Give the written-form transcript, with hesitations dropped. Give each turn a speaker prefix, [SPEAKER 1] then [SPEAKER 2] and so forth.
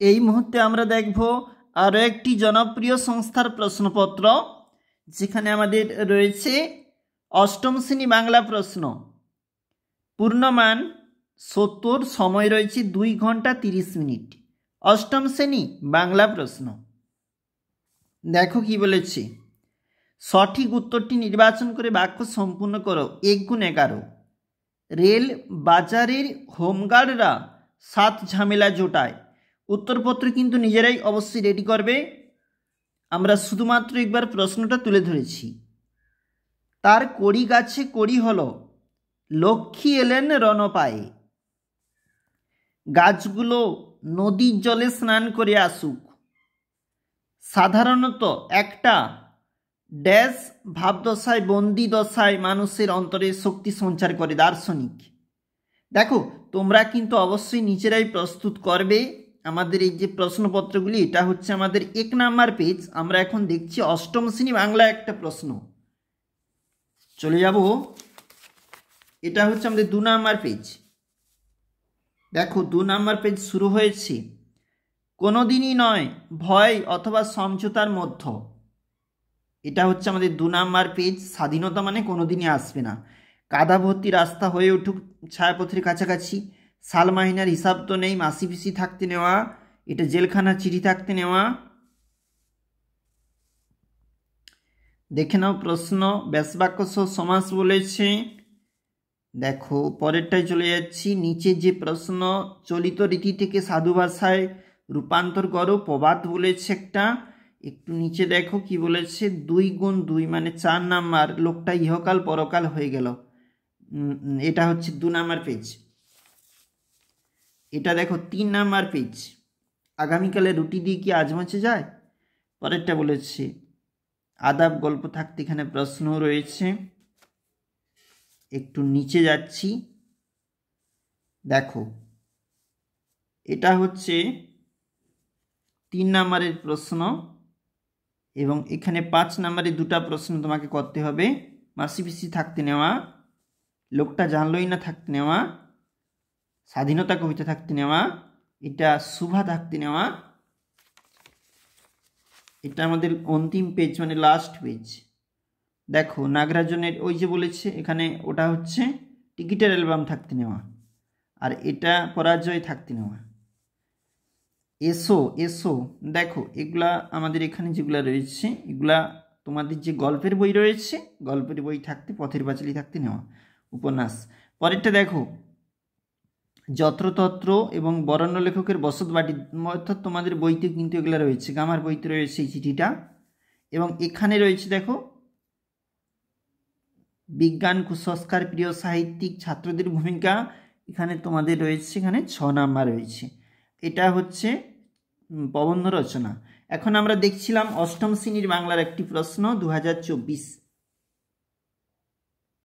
[SPEAKER 1] এই মুহূর্তে আমরা দেখব আরও একটি জনপ্রিয় সংস্থার প্রশ্নপত্র, যেখানে আমাদের রয়েছে অষ্টম শ্রেণী বাংলা প্রশ্ন। পূর্ণমান 70, সময় রয়েছে 2 ঘন্টা 30 মিনিট। অষ্টম শ্রেণী বাংলা প্রশ্ন। দেখো কি বলেছে, সঠিক উত্তরটি নির্বাচন করে বাক্য সম্পূর্ণ করো। 1 গুণ 11। রেল বাজারের হোমগার্ডরা 7 ঝামেলা জোটায়। উত্তরপত্র কিন্তু নিজেরাই অবশ্যই রেডি করবে, আমরা শুধুমাত্র একবার প্রশ্নটা তুলে ধরেছি। তার কড়ি গাছে কড়ি হলো, লক্ষ্মী এলেন রণপায়ে। গাছগুলো নদীর জলে স্নান করে আসুক। সাধারণত একটা ড্যাশ ভাবদশায় বন্দি দশায় মানুষের অন্তরে শক্তি সঞ্চার করে দার্শনিক। দেখো, তোমরা কিন্তু অবশ্যই নিজেরাই প্রস্তুত করবে আমাদের এই যে প্রশ্নপত্রগুলি। এটা হচ্ছে আমাদের 1 নাম্বার পেজ। আমরা এখন দেখছি অষ্টম শ্রেণী বাংলা একটা প্রশ্ন। চলে যাব, এটা হচ্ছে আমাদের 2 নাম্বার পেজ। দেখো 2 নাম্বার পেজ শুরু হয়েছে, কোনোদিনই নয় ভয় অথবা সমঝোতার মধ্য। এটা হচ্ছে আমাদের 2 নাম্বার পেজ। স্বাধীনতা মানে কোনোদিনই আসবে না। কাদা ভর্তি রাস্তা হয়ে উঠুক ছায়াপথের কাছাকাছি। সাল মাহিনার হিসাব তো নেই, মাসি পিসি থাকতে নেওয়া, এটা জেলখানার চিঠি থাকতে নেওয়া। দেখে নাও প্রশ্ন, ব্যাসবাক্য সহ সমাস বলেছে। দেখো পরেরটায় চলে যাচ্ছি। নিচে যে প্রশ্ন, চলিত রীতি থেকে সাধু ভাষায় রূপান্তর করো, প্রবাদ বলেছে একটা। একটু নিচে দেখো কি বলেছে, 2 গুণ 2 মানে 4 নাম্বার। লোকটা ইহকাল পরকাল হয়ে গেল। এটা হচ্ছে 2 নাম্বার পেজ। এটা দেখো 3 নাম্বার পেজ। আগামীকালে রুটি দিয়ে কি আজ মাছে যায়। পরেরটা বলেছে আদাব গল্প থাকতে, এখানে প্রশ্ন রয়েছে। একটু নিচে যাচ্ছি, দেখো এটা হচ্ছে 3 নাম্বারের প্রশ্ন এবং এখানে 5 নাম্বারের 2টা প্রশ্ন তোমাকে করতে হবে। মাসি পিসি থাকতে নেওয়া, লোকটা জানলই না থাকতে নেওয়া, স্বাধীনতা কবিতা থাকতে নেওয়া, এটা শুভা থাকতে নেওয়া। এটা আমাদের অন্তিম পেজ মানে লাস্ট পেজ। দেখো নাগরাজনের ওই যে বলেছে এখানে, ওটা হচ্ছে টিকিটের অ্যালবাম থাকতে নেওয়া, আর এটা পরাজয় থাকতে নেওয়া। এসো এসো, দেখো এগুলা আমাদের এখানে যেগুলা রয়েছে, এগুলা তোমাদের যে গল্পের বই রয়েছে, গল্পের বই থাকতে, পথের পাঁচালী থাকতে নেওয়া, উপন্যাস। পরেরটা দেখো যত্রতত্র এবং বরেণ্য লেখকের বসতবাটি, অর্থাৎ তোমাদের বইতে কিন্তু এগুলো রয়েছে, আমার বইতে রয়েছে এই চিঠিটা। এবং এখানে রয়েছে দেখো বিজ্ঞান কুসংস্কার প্রিয় সাহিত্যিক ছাত্রদের ভূমিকা, এখানে তোমাদের রয়েছে, এখানে 6 নাম্বার রয়েছে। এটা হচ্ছে প্রবন্ধ রচনা। এখন আমরা দেখছিলাম অষ্টম শ্রেণীর বাংলার একটি প্রশ্ন 2024।